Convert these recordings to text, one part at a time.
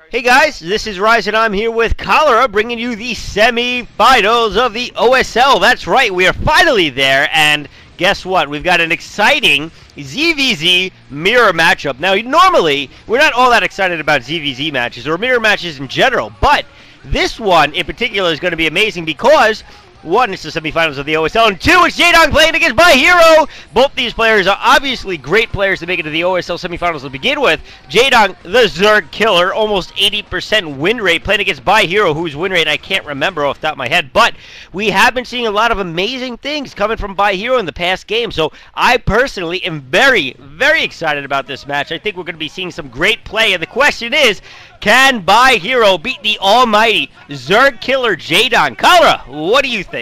Hey guys, this is Rise and I'm here with Cholera bringing you the semi-finals of the OSL. That's right, we are finally there, and guess what? We've got an exciting ZVZ mirror matchup. Now, normally, we're not all that excited about ZVZ matches or mirror matches in general, but this one in particular is going to be amazing because one, it's the semifinals of the OSL, and two, it's Jaedong playing against By.Hero. Both these players are obviously great players to make it to the OSL semifinals to begin with. Jaedong, the Zerg killer, almost 80% win rate, playing against By.Hero, whose win rate I can't remember off the top of my head. But we have been seeing a lot of amazing things coming from By.Hero in the past game. So I personally am very, very excited about this match. I think we're going to be seeing some great play, and the question is, can By.Hero beat the almighty Zerg killer Jaedong? Cholera, what do you think?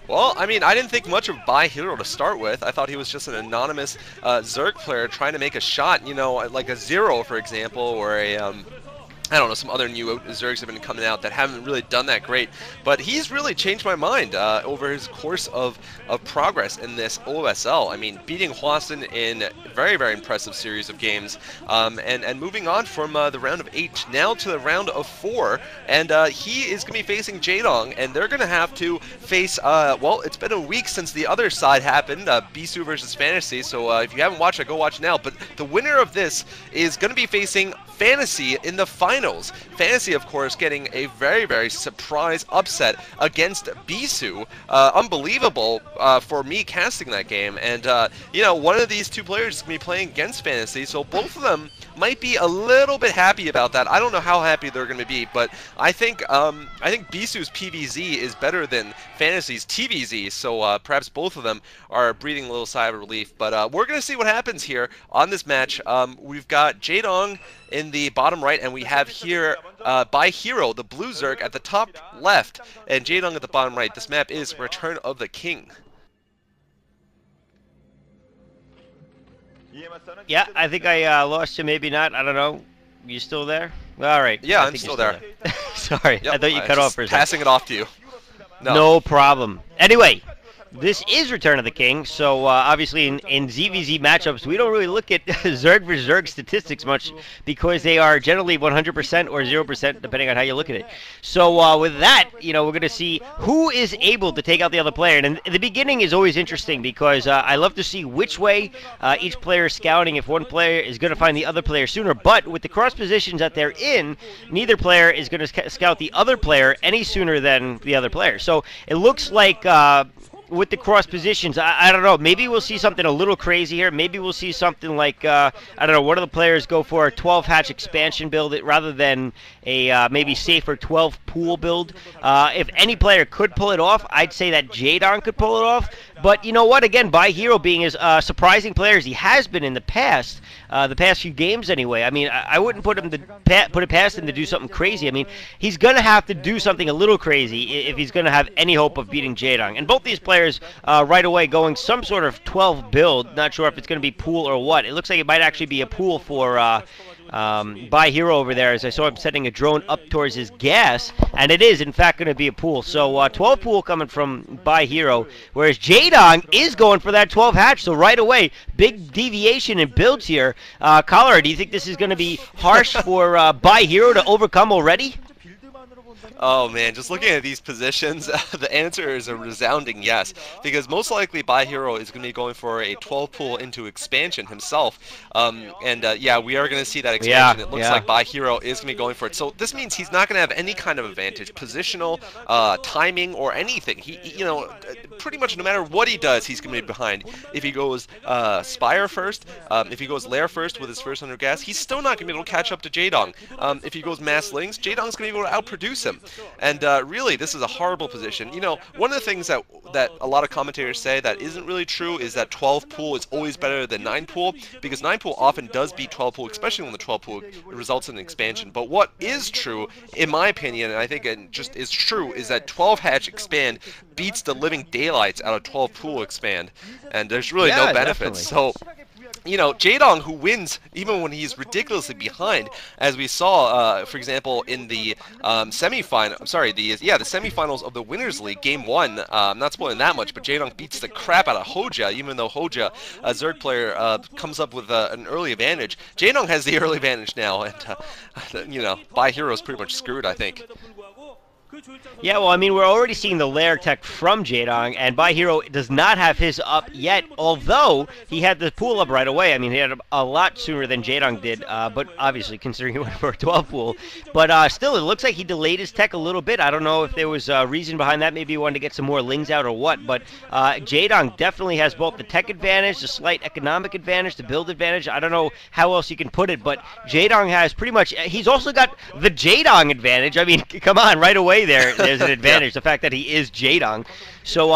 Well, I mean, I didn't think much of By.Hero to start with. I thought he was just an anonymous Zerg player trying to make a shot, you know, like a Zero, for example, or a, I don't know, some other new Zergs have been coming out that haven't really done that great. But he's really changed my mind over his course of progress in this OSL. I mean, beating Hwasun in a very, very impressive series of games, and moving on from the round of 8 now to the round of 4. And he is going to be facing Jaedong, and they're going to have to face, well, it's been a week since the other side happened, Bisu versus Fantasy, so if you haven't watched it, go watch now. But the winner of this is going to be facing Fantasy in the finals. Fantasy, of course, getting a very, very surprise upset against Bisu. Unbelievable for me casting that game. And, you know, one of these two players is going to be playing against Fantasy, so both of them might be a little bit happy about that. I don't know how happy they're going to be, but I think Bisu's PVZ is better than Fantasy's TVZ, so perhaps both of them are breathing a little sigh of relief. But we're going to see what happens here on this match. We've got Jaedong in the bottom right, and we have here By.Hero, the blue Zerg, at the top left, and Jaedong at the bottom right. This map is Return of the King. Yeah, I think I lost you, maybe not. I don't know. You still there? All right. Yeah, I I'm think still you're there. Sorry, Yep, I thought you cut off for a second. Passing it off to you. No problem. Anyway, this is Return of the King, so obviously in ZVZ matchups, we don't really look at Zerg versus Zerg statistics much because they are generally 100% or 0% depending on how you look at it. So with that, you know, we're going to see who is able to take out the other player. And the beginning is always interesting because I love to see which way each player is scouting, if one player is going to find the other player sooner. But with the cross positions that they're in, neither player is going to scout the other player any sooner than the other player. So it looks like with the cross positions, I don't know. Maybe we'll see something a little crazy here. Maybe we'll see something like, I don't know, one of the players go for a 12-hatch expansion build rather than a maybe safer 12-pool build. If any player could pull it off, I'd say that Jaedong could pull it off. But you know what? Again, By.Hero being as surprising player as he has been in the past few games anyway. I mean, I wouldn't put it past him to do something crazy. I mean, he's going to have to do something a little crazy if he's going to have any hope of beating Jaedong. And both these players right away going some sort of 12 build. Not sure if it's going to be pool or what. It looks like it might actually be a pool for By.Hero over there, as I saw him setting a drone up towards his gas, and it is in fact going to be a pool. So 12 pool coming from By.Hero, whereas Jaedong is going for that 12 hatch. So right away, big deviation in builds here. Cholera, do you think this is going to be harsh for By.Hero to overcome already? Oh man, just looking at these positions, the answer is a resounding yes, because most likely By.Hero is going to be going for a 12 pool into expansion himself, yeah, we are going to see that expansion. It looks like By.Hero is going to be going for it, so this means he's not going to have any kind of advantage, positional, timing, or anything. He, you know, pretty much no matter what he does, he's going to be behind. If he goes Spire first, if he goes Lair first with his first 100 gas, he's still not going to be able to catch up to Jaedong. If he goes Mass Links, Jaedong's going to be able to outproduce him. And really, this is a horrible position. You know, one of the things that a lot of commentators say that isn't really true is that 12 pool is always better than 9 pool, because 9 pool often does beat 12 pool, especially when the 12 pool results in an expansion. But what is true, in my opinion, and I think it just is true, is that 12 hatch expand beats the living daylights out of 12 pool expand, and there's really no benefits. So you know, Jaedong, who wins even when he's ridiculously behind, as we saw, for example, in the semifinal. I'm sorry, the semifinals of the Winners League, Game 1. I'm not spoiling that much, but Jaedong beats the crap out of Hoja, even though Hoja, a Zerg player, comes up with an early advantage. Jaedong has the early advantage now, and you know, By.Hero is pretty much screwed, I think. Yeah, well, I mean, we're already seeing the lair tech from Jaedong, and By.Hero does not have his up yet, although he had the pool up right away. I mean, he had a lot sooner than Jaedong did, but obviously, considering he went for a 12 pool. But still, it looks like he delayed his tech a little bit. I don't know if there was a reason behind that. Maybe he wanted to get some more lings out or what, but Jaedong definitely has both the tech advantage, the slight economic advantage, the build advantage. I don't know how else you can put it, but Jaedong has pretty much, he's also got the Jaedong advantage. I mean, come on, right away there's an advantage, the fact that he is Jaedong. So,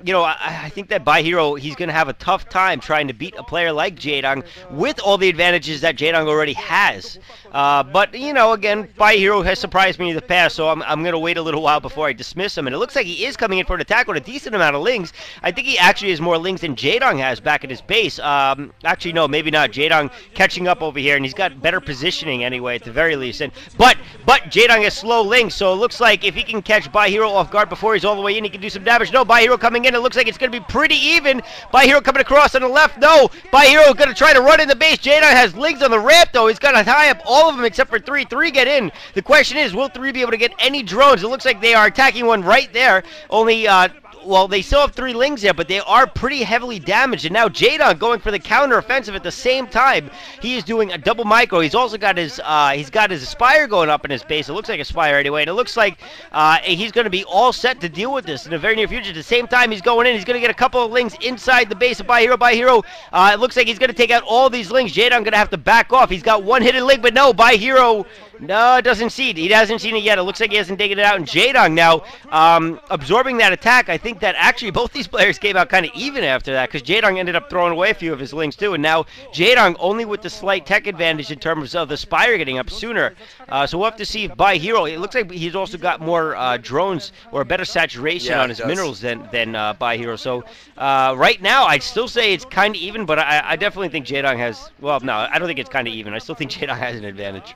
you know, I think that By.Hero, he's going to have a tough time trying to beat a player like Jaedong with all the advantages that Jaedong already has. But, you know, again, By.Hero has surprised me in the past, so I'm going to wait a little while before I dismiss him. And it looks like he is coming in for an attack with a decent amount of lings. I think he actually has more lings than Jaedong has back at his base. Actually, no, maybe not. Jaedong catching up over here, and he's got better positioning anyway, at the very least. But Jaedong has slow lings, so it looks like if he can catch By.Hero off guard before he's all the way in, he can do some damage. No, By.Hero coming in. It looks like it's going to be pretty even. By.Hero coming across on the left. No, By.Hero going to try to run in the base. Jaedong has lings on the ramp, though. He's got to tie up all of them except for 3. 3 get in. The question is, will 3 be able to get any drones? It looks like they are attacking one right there. Only, well, they still have 3 lings there, but they are pretty heavily damaged. And now Jaedong going for the counter offensive at the same time. He is doing a double micro. He's also got his Aspire going up in his base. It looks like Aspire anyway. And it looks like he's going to be all set to deal with this in the very near future. At the same time, he's going in. He's going to get a couple of lings inside the base of By.Hero. By.Hero, it looks like he's going to take out all these lings. Jaedong going to have to back off. He's got one hidden ling, but no, By.Hero, no, it doesn't see it. He hasn't seen it yet. It looks like he hasn't taken it out. And Jaedong now absorbing that attack. I think that actually both these players came out kind of even after that, because Jaedong ended up throwing away a few of his lings too. And now Jaedong only with the slight tech advantage in terms of the Spire getting up sooner. So we'll have to see if By.Hero, it looks like he's also got more drones or a better saturation on his minerals than By.Hero. So right now, I'd still say it's kind of even, but I definitely think Jaedong has, well, no, I don't think it's kind of even. I still think Jaedong has an advantage.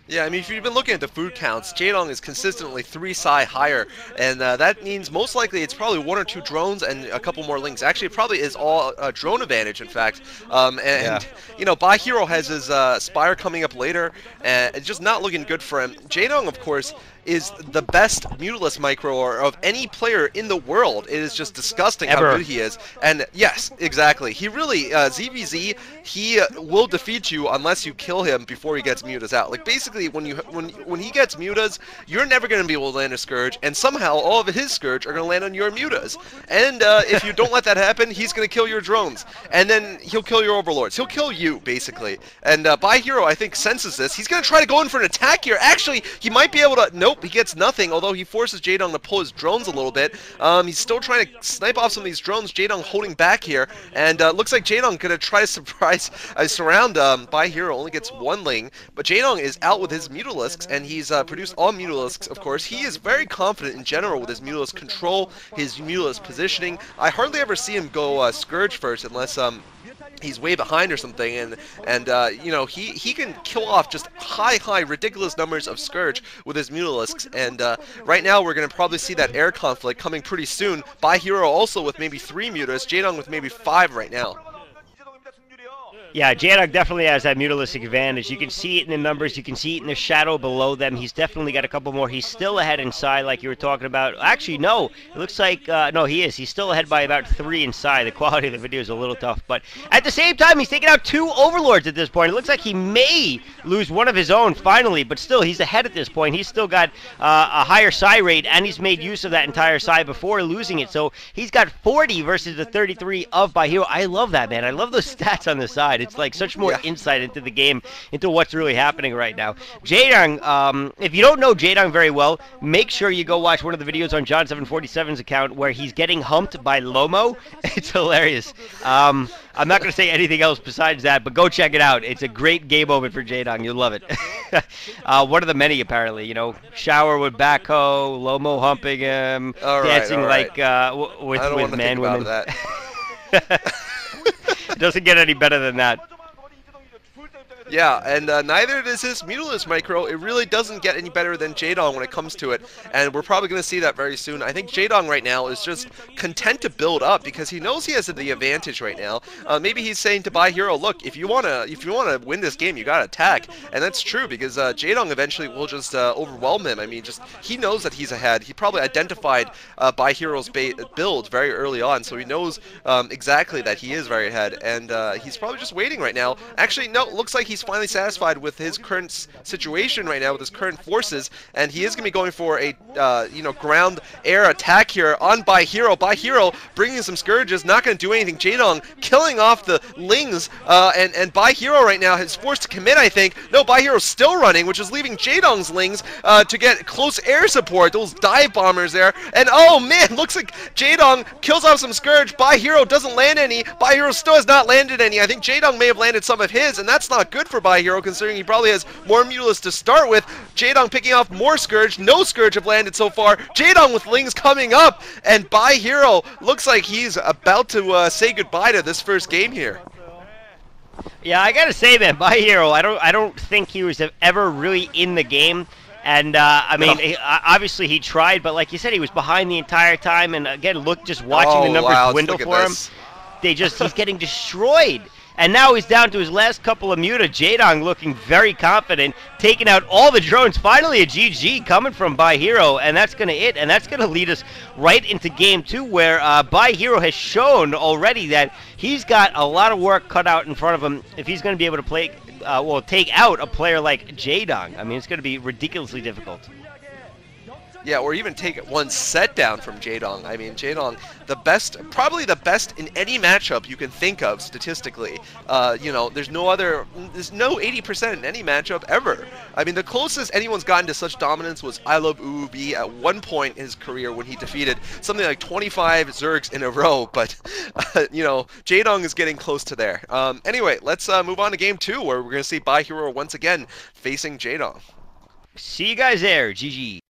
Yeah, I mean, if you've been looking at the food counts, Jaedong is consistently 3 psi higher, and that means most likely it's probably 1 or 2 drones and a couple more lings. Actually, it probably is all a drone advantage, in fact. You know, By.Hero has his Spire coming up later, and it's just not looking good for him. Jaedong, of course, is the best Mutalisk micro of any player in the world. It is just disgusting how good he is. And yes, exactly. He really, ZVZ, he will defeat you unless you kill him before he gets Mutas out. Like, basically, when he gets Mutas, you're never going to be able to land a Scourge, and somehow all of his Scourge are going to land on your Mutas. And if you don't let that happen, he's going to kill your drones. And then he'll kill your Overlords. He'll kill you, basically. And By.Hero, I think, senses this. He's going to try to go in for an attack here. Actually, he might be able to... Nope, he gets nothing, although he forces Jaedong to pull his drones a little bit. He's still trying to snipe off some of these drones. Jaedong holding back here, and looks like Jaedong going to try to surround By.Hero. Only gets 1 ling, but Jaedong is out with his Mutalisks, and he's produced all Mutalisks, of course. He is very confident in general with his Mutalisk control, his Mutalisk positioning. I hardly ever see him go Scourge first unless he's way behind or something, and you know, he can kill off just high ridiculous numbers of Scourge with his Mutalisks, and right now we're going to probably see that air conflict coming pretty soon. By.Hero also with maybe 3 Mutas, Jaedong with maybe 5 right now. Yeah, Jaedong definitely has that Mutalistic advantage. You can see it in the numbers. You can see it in the shadow below them. He's definitely got a couple more. He's still ahead inside, like you were talking about. Actually, no. It looks like, no, he is. He's still ahead by about 3 inside. The quality of the video is a little tough. But at the same time, he's taking out 2 Overlords at this point. It looks like he may lose one of his own finally, but still, he's ahead at this point. He's still got a higher psi rate, and he's made use of that entire psi before losing it. So he's got 40 versus the 33 of By.Hero. I love that, man. I love those stats on the side. It's like such more insight into the game, into what's really happening right now. Jaedong, if you don't know Jaedong very well, make sure you go watch one of the videos on John747's account where he's getting humped by Lomo. It's hilarious. I'm not going to say anything else besides that, but go check it out. It's a great game moment for Jaedong. You'll love it. One of the many, apparently. You know, shower with backhoe, Lomo humping him, dancing like with man women. That. It Doesn't get any better than that. Yeah, and neither does his Mutalist Micro. It really doesn't get any better than Jaedong when it comes to it, and we're probably going to see that very soon. I think Jaedong right now is just content to build up because he knows he has the advantage right now. Maybe he's saying to By.Hero, look, if you wanna win this game, you gotta attack, and that's true because Jaedong eventually will just overwhelm him. I mean, just he knows that he's ahead. He probably identified By.Hero's build very early on, so he knows exactly that he is very ahead, and he's probably just waiting right now. Actually, no, it looks like he's finally satisfied with his current situation right now, with his current forces, and he is going to be going for a ground air attack here on By.Hero. By.Hero bringing some Scourges, not going to do anything. Jaedong killing off the Lings, and By.Hero right now is forced to commit, I think. No, By.Hero's still running, which is leaving Jaedong's Lings to get close air support. Those dive bombers there, and oh man, looks like Jaedong kills off some Scourge. By.Hero doesn't land any. By.Hero still has not landed any. I think Jaedong may have landed some of his, and that's not good for By.Hero, considering he probably has more Mutalists to start with. Jaedong picking off more Scourge. No Scourge have landed so far. Jaedong with Lings coming up, and By.Hero looks like he's about to say goodbye to this first game here. Yeah, I gotta say, man, By.Hero, I don't think he was ever really in the game. And I mean, obviously he tried, but like you said, he was behind the entire time. And again, look, just watching the numbers dwindle for him, he's getting destroyed. And now he's down to his last couple of Muta. Jaedong looking very confident, taking out all the drones. Finally a GG coming from By.Hero, and that's going to it. And that's going to lead us right into Game 2, where By.Hero has shown already that he's got a lot of work cut out in front of him if he's going to be able to play, take out a player like Jaedong. I mean, it's going to be ridiculously difficult. Yeah, or even take one set down from Jaedong. I mean, Jaedong, probably the best in any matchup you can think of statistically. There's no 80% in any matchup ever. I mean, the closest anyone's gotten to such dominance was I Love UUB at one point in his career when he defeated something like 25 Zergs in a row. But, Jaedong is getting close to there. Anyway, let's move on to Game 2, where we're going to see By.Hero once again facing Jaedong. See you guys there. GG.